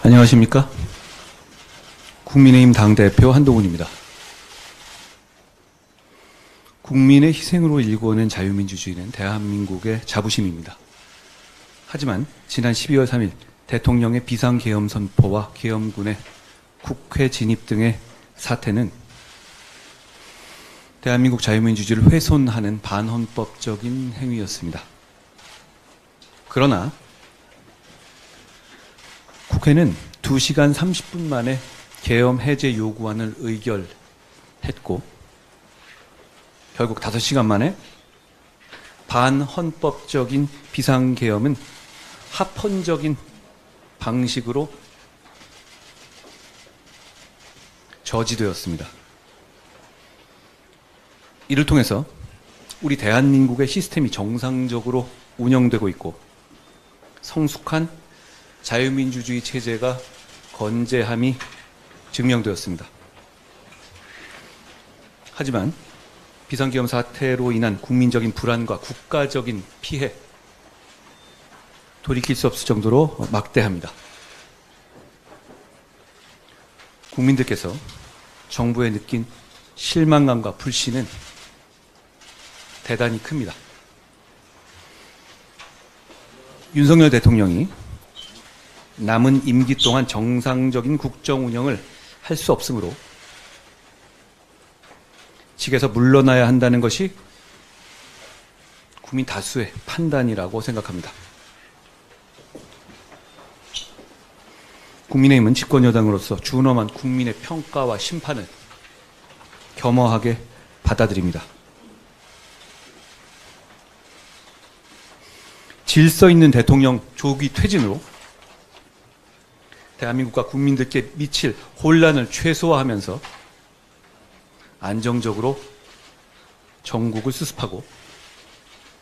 안녕하십니까? 국민의힘 당대표 한동훈입니다. 국민의 희생으로 일궈낸 자유민주주의는 대한민국의 자부심입니다. 하지만 지난 12월 3일 대통령의 비상계엄 선포와 계엄군의 국회 진입 등의 사태는 대한민국 자유민주주의를 훼손하는 반헌법적인 행위였습니다. 그러나 국회는 2시간 30분 만에 계엄 해제 요구안을 의결했고 결국 5시간 만에 반헌법적인 비상계엄은 합헌적인 방식으로 저지되었습니다. 이를 통해서 우리 대한민국의 시스템이 정상적으로 운영되고 있고 성숙한 자유민주주의 체제가 건재함이 증명되었습니다. 하지만 비상계엄 사태로 인한 국민적인 불안과 국가적인 피해, 돌이킬 수 없을 정도로 막대합니다. 국민들께서 정부에 느낀 실망감과 불신은 대단히 큽니다. 윤석열 대통령이 남은 임기 동안 정상적인 국정 운영을 할 수 없으므로 직에서 물러나야 한다는 것이 국민 다수의 판단이라고 생각합니다. 국민의힘은 집권여당으로서 준엄한 국민의 평가와 심판을 겸허하게 받아들입니다. 질서 있는 대통령 조기 퇴진으로 대한민국과 국민들께 미칠 혼란을 최소화하면서 안정적으로 정국을 수습하고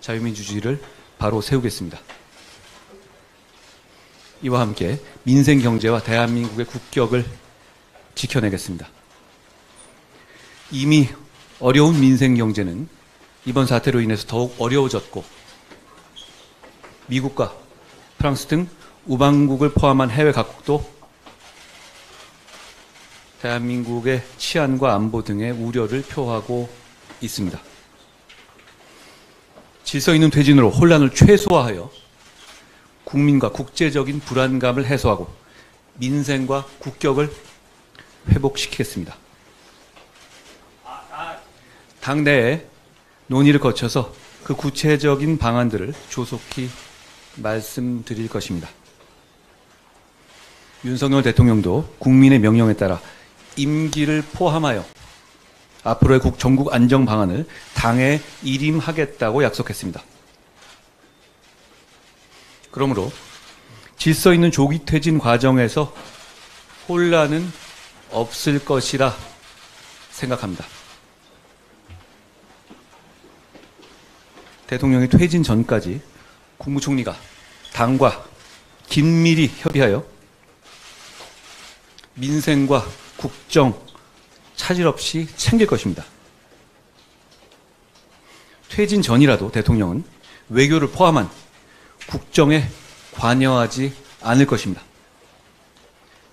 자유민주주의를 바로 세우겠습니다. 이와 함께 민생 경제와 대한민국의 국격을 지켜내겠습니다. 이미 어려운 민생 경제는 이번 사태로 인해서 더욱 어려워졌고 미국과 프랑스 등 우방국을 포함한 해외 각국도 대한민국의 치안과 안보 등의 우려를 표하고 있습니다. 질서 있는 퇴진으로 혼란을 최소화하여 국민과 국제적인 불안감을 해소하고 민생과 국격을 회복시키겠습니다. 당내에 논의를 거쳐서 그 구체적인 방안들을 조속히 말씀드릴 것입니다. 윤석열 대통령도 국민의 명령에 따라 임기를 포함하여 앞으로의 전국 안정 방안을 당에 일임하겠다고 약속했습니다. 그러므로 질서 있는 조기 퇴진 과정에서 혼란은 없을 것이라 생각합니다. 대통령이 퇴진 전까지 국무총리가 당과 긴밀히 협의하여 민생과 국정 차질 없이 챙길 것입니다. 퇴진 전이라도 대통령은 외교를 포함한 국정에 관여하지 않을 것입니다.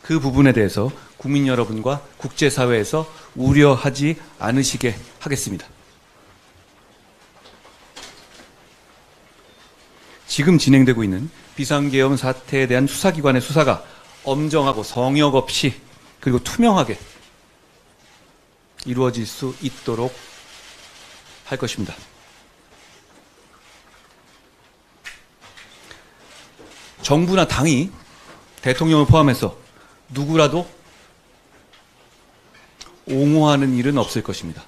그 부분에 대해서 국민 여러분과 국제사회에서 우려하지 않으시게 하겠습니다. 지금 진행되고 있는 비상계엄 사태에 대한 수사기관의 수사가 엄정하고 성역 없이 그리고 투명하게 이루어질 수 있도록 할 것입니다. 정부나 당이 대통령을 포함해서 누구라도 옹호하는 일은 없을 것입니다.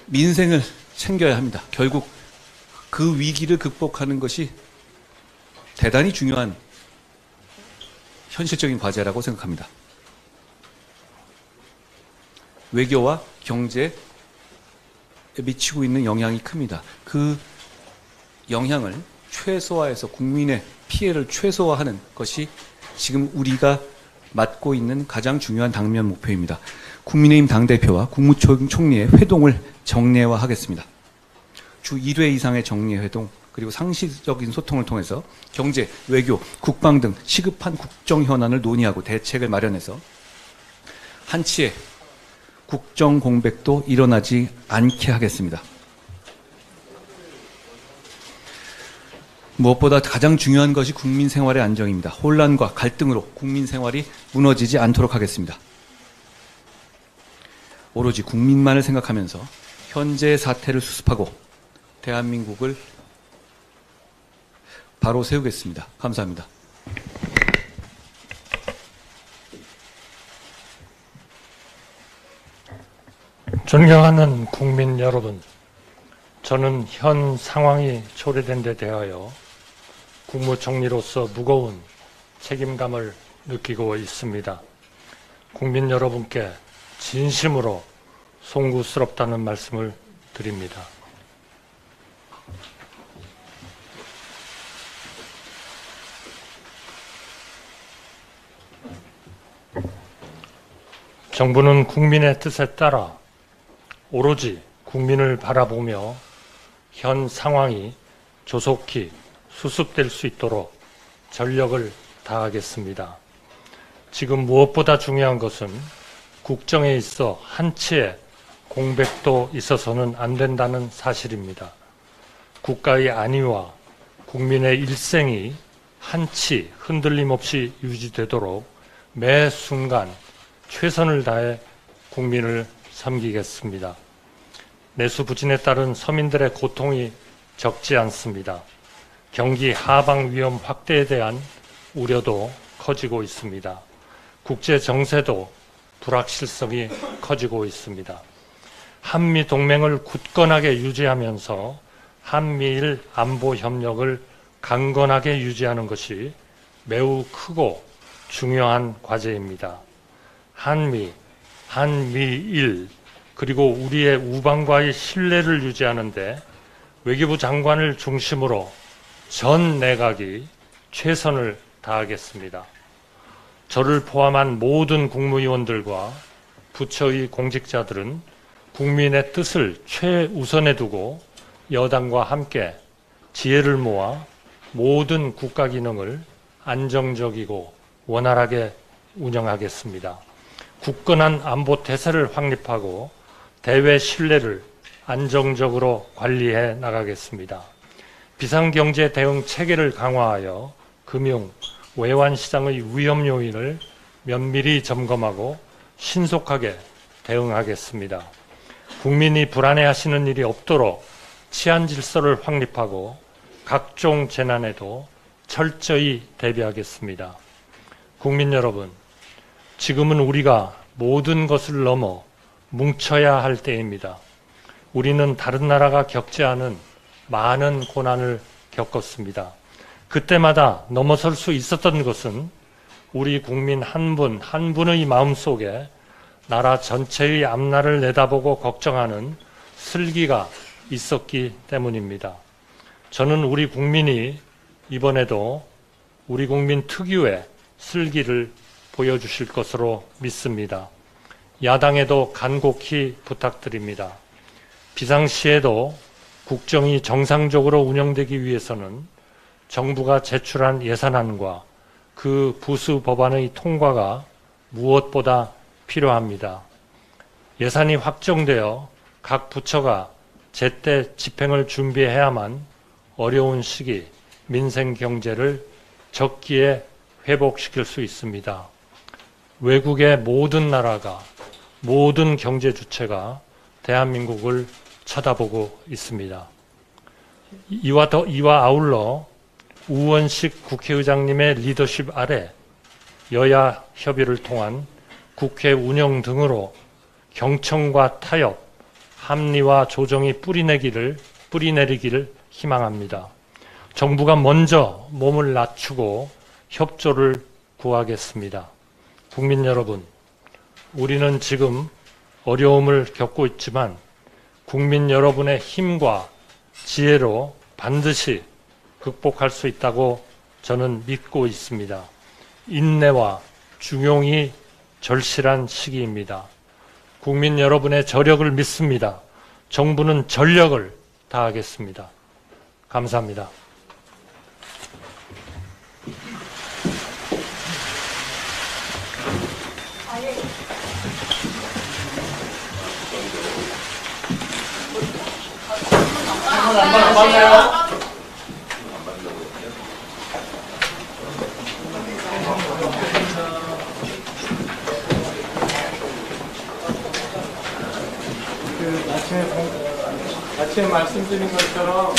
민생을 챙겨야 합니다. 결국 그 위기를 극복하는 것이 대단히 중요한 현실적인 과제라고 생각합니다. 외교와 경제에 미치고 있는 영향이 큽니다. 그 영향을 최소화해서 국민의 피해를 최소화하는 것이 지금 우리가 맡고 있는 가장 중요한 당면 목표입니다. 국민의힘 당대표와 국무총리의 회동을 정례화하겠습니다. 주 1회 이상의 정례회동 그리고 상시적인 소통을 통해서 경제, 외교, 국방 등 시급한 국정 현안을 논의하고 대책을 마련해서 한치의 국정 공백도 일어나지 않게 하겠습니다. 무엇보다 가장 중요한 것이 국민 생활의 안정입니다. 혼란과 갈등으로 국민 생활이 무너지지 않도록 하겠습니다. 오로지 국민만을 생각하면서 현재의 사태를 수습하고 대한민국을 바로 세우겠습니다. 감사합니다. 존경하는 국민 여러분, 저는 현 상황이 초래된 데 대하여 국무총리로서 무거운 책임감을 느끼고 있습니다. 국민 여러분께 진심으로 송구스럽다는 말씀을 드립니다. 정부는 국민의 뜻에 따라 오로지 국민을 바라보며 현 상황이 조속히 수습될 수 있도록 전력을 다하겠습니다. 지금 무엇보다 중요한 것은 국정에 있어 한치의 공백도 있어서는 안 된다는 사실입니다. 국가의 안위와 국민의 일생이 한치 흔들림 없이 유지되도록 매 순간 최선을 다해 국민을 섬기겠습니다. 내수부진에 따른 서민들의 고통이 적지 않습니다. 경기 하방 위험 확대에 대한 우려도 커지고 있습니다. 국제 정세도 불확실성이 커지고 있습니다. 한미 동맹을 굳건하게 유지하면서 한미일 안보 협력을 강건하게 유지하는 것이 매우 크고 중요한 과제입니다. 한미, 한미일, 그리고 우리의 우방과의 신뢰를 유지하는데 외교부 장관을 중심으로 전 내각이 최선을 다하겠습니다. 저를 포함한 모든 국무위원들과 부처의 공직자들은 국민의 뜻을 최우선에 두고 여당과 함께 지혜를 모아 모든 국가 기능을 안정적이고 원활하게 운영하겠습니다. 굳건한 안보 태세를 확립하고 대외 신뢰를 안정적으로 관리해 나가겠습니다. 비상경제 대응 체계를 강화하여 금융, 외환시장의 위험 요인을 면밀히 점검하고 신속하게 대응하겠습니다. 국민이 불안해하시는 일이 없도록 치안 질서를 확립하고 각종 재난에도 철저히 대비하겠습니다. 국민 여러분, 지금은 우리가 모든 것을 넘어 뭉쳐야 할 때입니다. 우리는 다른 나라가 겪지 않은 많은 고난을 겪었습니다. 그때마다 넘어설 수 있었던 것은 우리 국민 한 분 한 분의 마음속에 나라 전체의 앞날을 내다보고 걱정하는 슬기가 있었기 때문입니다. 저는 우리 국민이 이번에도 우리 국민 특유의 슬기를 보여주실 것으로 믿습니다. 야당에도 간곡히 부탁드립니다. 비상시에도 국정이 정상적으로 운영되기 위해서는 정부가 제출한 예산안과 그 부수 법안의 통과가 무엇보다 필요합니다. 예산이 확정되어 각 부처가 제때 집행을 준비해야만 어려운 시기 민생 경제를 적기에 회복시킬 수 있습니다. 외국의 모든 나라가, 모든 경제 주체가 대한민국을 쳐다보고 있습니다. 이와 아울러 우원식 국회의장님의 리더십 아래 여야 협의를 통한 국회 운영 등으로 경청과 타협, 합리와 조정이 뿌리내리기를 희망합니다. 정부가 먼저 몸을 낮추고 협조를 구하겠습니다. 국민 여러분, 우리는 지금 어려움을 겪고 있지만 국민 여러분의 힘과 지혜로 반드시 극복할 수 있다고 저는 믿고 있습니다. 인내와 중용이 절실한 시기입니다. 국민 여러분의 저력을 믿습니다. 정부는 전력을 다하겠습니다. 감사합니다. 아침에 말씀드린 것처럼